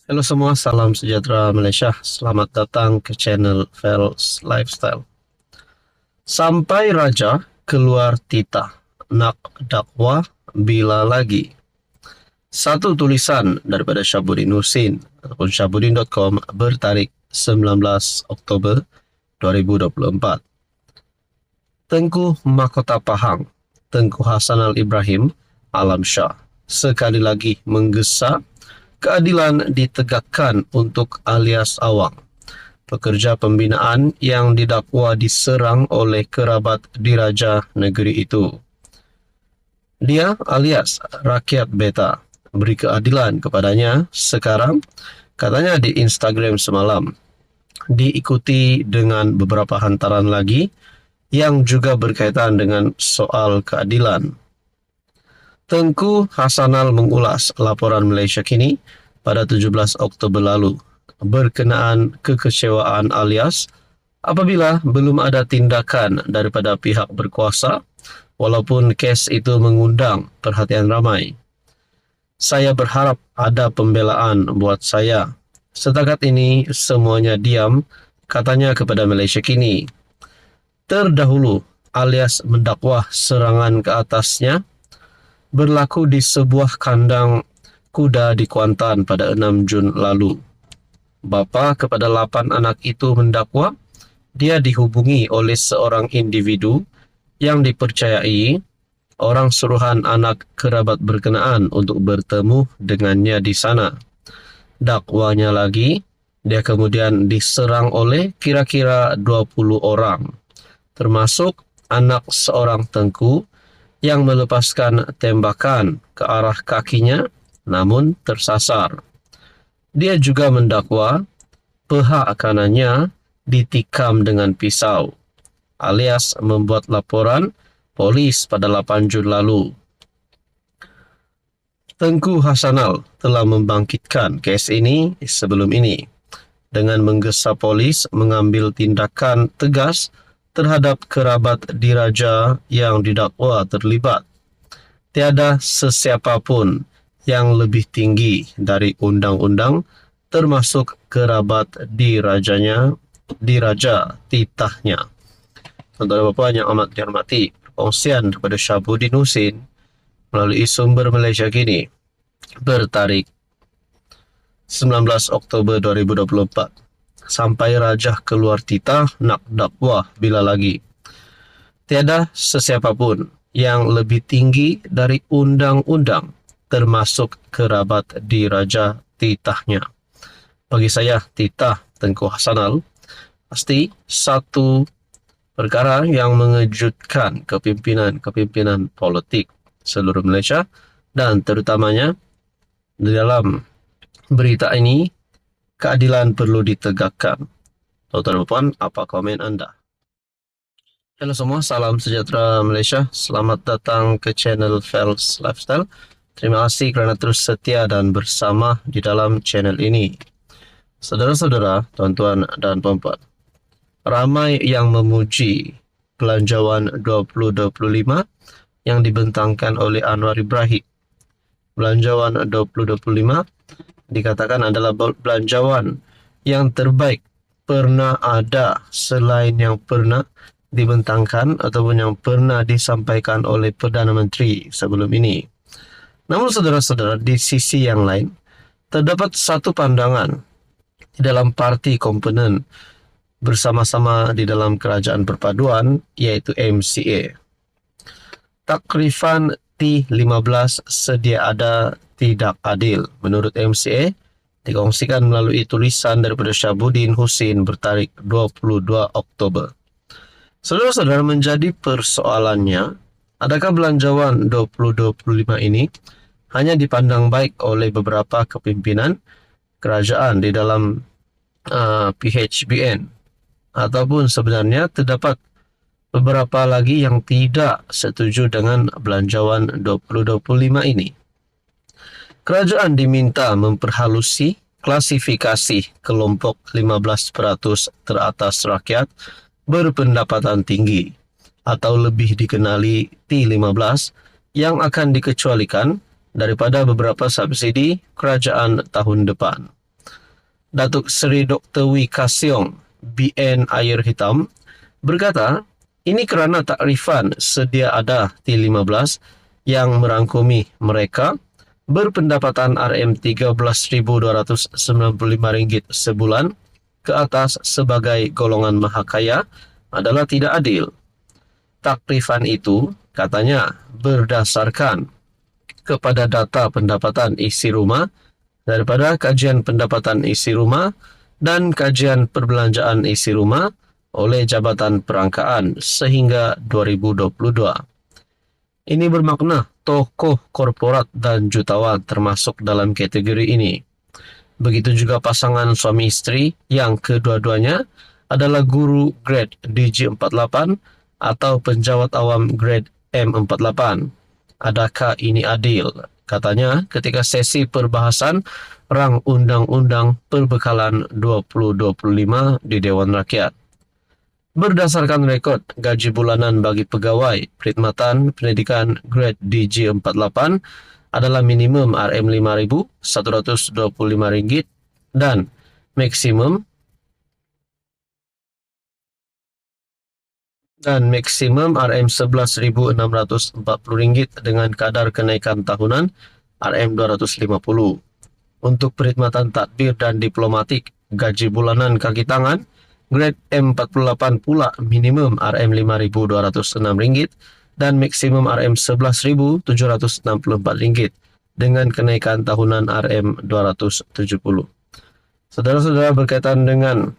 Halo semua, salam sejahtera Malaysia. Selamat datang ke channel Fels Lifestyle. Sampai raja keluar titah, nak dakwah bila lagi. Satu tulisan daripada Syabuddin Husin ataupun syabuddin.com bertarikh 19 Oktober 2024. Tengku Mahkota Pahang, Tengku Hassanal Ibrahim Alam Shah, sekali lagi menggesa keadilan ditegakkan untuk alias Awang, pekerja pembinaan yang didakwa diserang oleh kerabat diraja negeri itu. Dia alias Rakyat Beta beri keadilan kepadanya sekarang, katanya di Instagram semalam, diikuti dengan beberapa hantaran lagi yang juga berkaitan dengan soal keadilan. Tengku Hassanal mengulas laporan Malaysia Kini pada 17 Oktober lalu berkenaan kekecewaan alias apabila belum ada tindakan daripada pihak berkuasa walaupun kes itu mengundang perhatian ramai. Saya berharap ada pembelaan buat saya. Setakat ini semuanya diam, katanya kepada Malaysia Kini. Terdahulu alias mendakwah serangan ke atasnya berlaku di sebuah kandang kuda di Kuantan pada 6 Jun lalu. Bapa kepada 8 anak itu mendakwa dia dihubungi oleh seorang individu yang dipercayai orang suruhan anak kerabat berkenaan untuk bertemu dengannya di sana. Dakwanya lagi, dia kemudian diserang oleh kira-kira 20 orang, termasuk anak seorang tengku yang melepaskan tembakan ke arah kakinya namun tersasar. Dia juga mendakwa pihak kanannya ditikam dengan pisau, alias membuat laporan polis pada 8 Jun lalu. Tengku Hassanal telah membangkitkan kes ini sebelum ini dengan menggesa polis mengambil tindakan tegas terhadap kerabat diraja yang didakwa terlibat. Tiada sesiapa pun yang lebih tinggi dari undang-undang, termasuk kerabat diraja titahnya. Tuan-tuan dan puan yang amat dihormati, perkongsian daripada Syabuddin Husin melalui sumber Malaysia Kini bertarikh 19 Oktober 2024. Sampai raja keluar titah, nak dakwah bila lagi. Tiada sesiapa pun yang lebih tinggi dari undang-undang, termasuk kerabat diraja titahnya. Bagi saya, titah Tengku Hassanal pasti satu perkara yang mengejutkan kepimpinan politik seluruh Malaysia, dan terutamanya di dalam berita ini keadilan perlu ditegakkan. Tuan-tuan dan puan, apa komen anda? Halo semua, salam sejahtera Malaysia. Selamat datang ke channel Fels Lifestyle. Terima kasih kerana terus setia dan bersama di dalam channel ini. Saudara-saudara, tuan-tuan dan puan-puan, ramai yang memuji Belanjawan 2025 yang dibentangkan oleh Anwar Ibrahim. Belanjawan 2025 dikatakan adalah belanjawan yang terbaik pernah ada selain yang pernah dibentangkan ataupun yang pernah disampaikan oleh Perdana Menteri sebelum ini. Namun saudara-saudara, di sisi yang lain, terdapat satu pandangan di dalam parti komponen bersama-sama di dalam kerajaan perpaduan, iaitu MCA. Takrifan T15 sedia ada tidak adil. Menurut MCA, dikongsikan melalui tulisan daripada Syabuddin Husin bertarikh 22 Oktober. Saudara-saudara, menjadi persoalannya, adakah Belanjawan 2025 ini hanya dipandang baik oleh beberapa kepimpinan kerajaan di dalam PHBN, ataupun sebenarnya terdapat beberapa lagi yang tidak setuju dengan Belanjawan 2025 ini? Kerajaan diminta memperhalusi klasifikasi kelompok 15% teratas rakyat berpendapatan tinggi atau lebih dikenali T15 yang akan dikecualikan daripada beberapa subsidi kerajaan tahun depan. Datuk Seri Dr. Wee Ka Siong, BN Air Hitam, berkata, ini kerana takrifan sedia ada T15 yang merangkumi mereka berpendapatan RM13.295 sebulan ke atas sebagai golongan mahakaya adalah tidak adil. Takrifan itu, katanya, berdasarkan kepada data pendapatan isi rumah daripada kajian pendapatan isi rumah dan kajian perbelanjaan isi rumah oleh Jabatan Perangkaan sehingga 2022. Ini bermakna tokoh korporat dan jutawan termasuk dalam kategori ini. Begitu juga pasangan suami isteri yang kedua-duanya adalah guru grade DG48 atau penjawat awam grade M48. Adakah ini adil? Katanya ketika sesi perbahasan Rang Undang-Undang Perbekalan 2025 di Dewan Rakyat. Berdasarkan rekod gaji bulanan bagi pegawai perkhidmatan pendidikan grade DG48 adalah minimum RM5.125 dan maksimum RM11.640 dengan kadar kenaikan tahunan RM250. Untuk perkhidmatan tadbir dan diplomatik, gaji bulanan kaki tangan grade M48 pula minimum RM5.206 dan maksimum RM11.764 dengan kenaikan tahunan RM270. Saudara-saudara, berkaitan dengan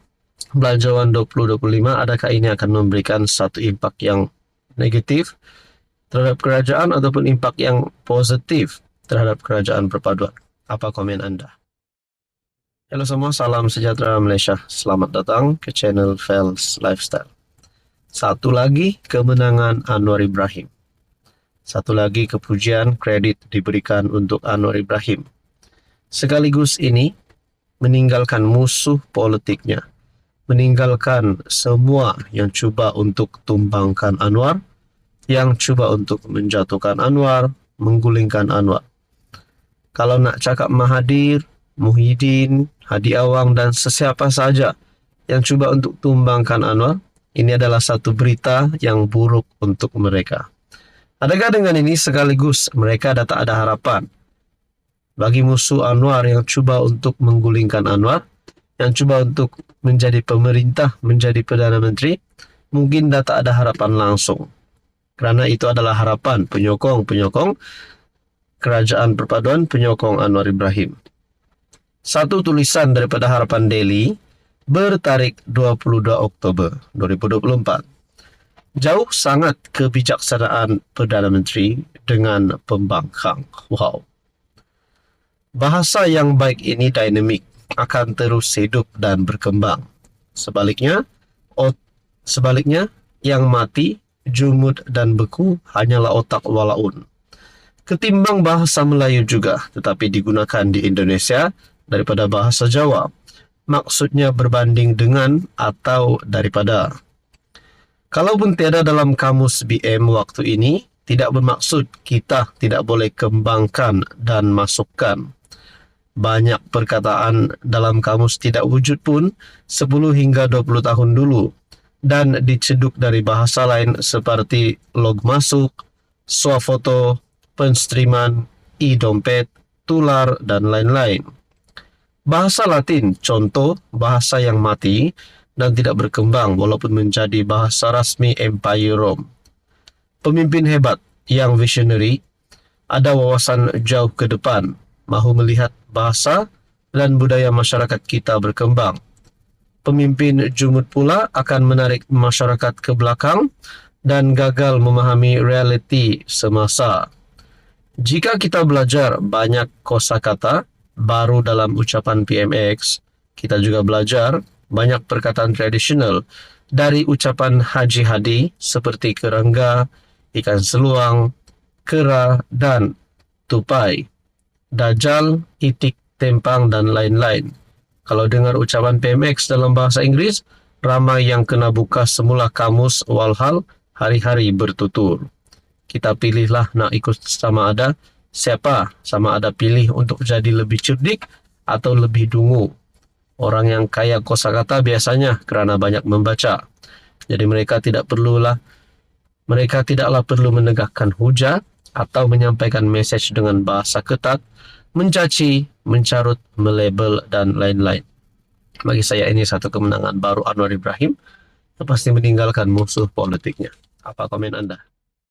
belanjawan 2025, adakah ini akan memberikan satu impak yang negatif terhadap kerajaan ataupun impak yang positif terhadap kerajaan perpaduan? Apa komen anda? Halo semua, salam sejahtera Malaysia. Selamat datang ke channel Fels Lifestyle. Satu lagi kemenangan Anwar Ibrahim. Satu lagi kepujian kredit diberikan untuk Anwar Ibrahim. Sekaligus ini meninggalkan musuh politiknya. Meninggalkan semua yang cuba untuk tumbangkan Anwar, yang cuba untuk menjatuhkan Anwar, menggulingkan Anwar. Kalau nak cakap Mahathir, Muhyiddin, Hadi Awang dan sesiapa saja yang cuba untuk tumbangkan Anwar, ini adalah satu berita yang buruk untuk mereka. Adakah dengan ini sekaligus mereka tak ada harapan bagi musuh Anwar yang cuba untuk menggulingkan Anwar, yang cuba untuk menjadi pemerintah, menjadi Perdana Menteri? Mungkin tak ada harapan langsung. Kerana itu adalah harapan penyokong-penyokong kerajaan perpaduan, penyokong Anwar Ibrahim. Satu tulisan daripada Harapan Daily bertarikh 22 Oktober 2024. Jauh sangat kebijaksanaan Perdana Menteri dengan pembangkang. Wow. Bahasa yang baik ini dinamik, akan terus hidup dan berkembang. Sebaliknya, yang mati, jumud dan beku hanyalah otak walaun. Ketimbang bahasa Melayu juga, tetapi digunakan di Indonesia daripada bahasa Jawa. Maksudnya berbanding dengan atau daripada. Kalaupun tiada dalam kamus BM waktu ini, tidak bermaksud kita tidak boleh kembangkan dan masukkan. Banyak perkataan dalam kamus tidak wujud pun 10 hingga 20 tahun dulu dan diceduk dari bahasa lain seperti log masuk, swafoto, penstreaman, e-dompet, tular dan lain-lain. Bahasa Latin, contoh, bahasa yang mati dan tidak berkembang walaupun menjadi bahasa rasmi Empire Rome. Pemimpin hebat yang visionary, ada wawasan jauh ke depan, mahu melihat bahasa dan budaya masyarakat kita berkembang. Pemimpin jumud pula akan menarik masyarakat ke belakang dan gagal memahami realiti semasa. Jika kita belajar banyak kosakata baru dalam ucapan PMX, kita juga belajar banyak perkataan tradisional dari ucapan Haji Hadi seperti kerangga, ikan seluang, kera dan tupai, dajal, itik, tempang dan lain-lain. Kalau dengar ucapan PMX dalam bahasa Inggeris, ramai yang kena buka semula kamus walhal hari-hari bertutur. Kita pilihlah nak ikut sama ada siapa, sama ada pilih untuk jadi lebih cerdik atau lebih dungu. Orang yang kaya kosakata biasanya karena banyak membaca. Jadi mereka tidaklah perlu menegakkan hujah atau menyampaikan message dengan bahasa ketat, mencaci, mencarut, melabel, dan lain-lain. Bagi saya ini satu kemenangan baru Anwar Ibrahim, pasti meninggalkan musuh politiknya. Apa komen Anda?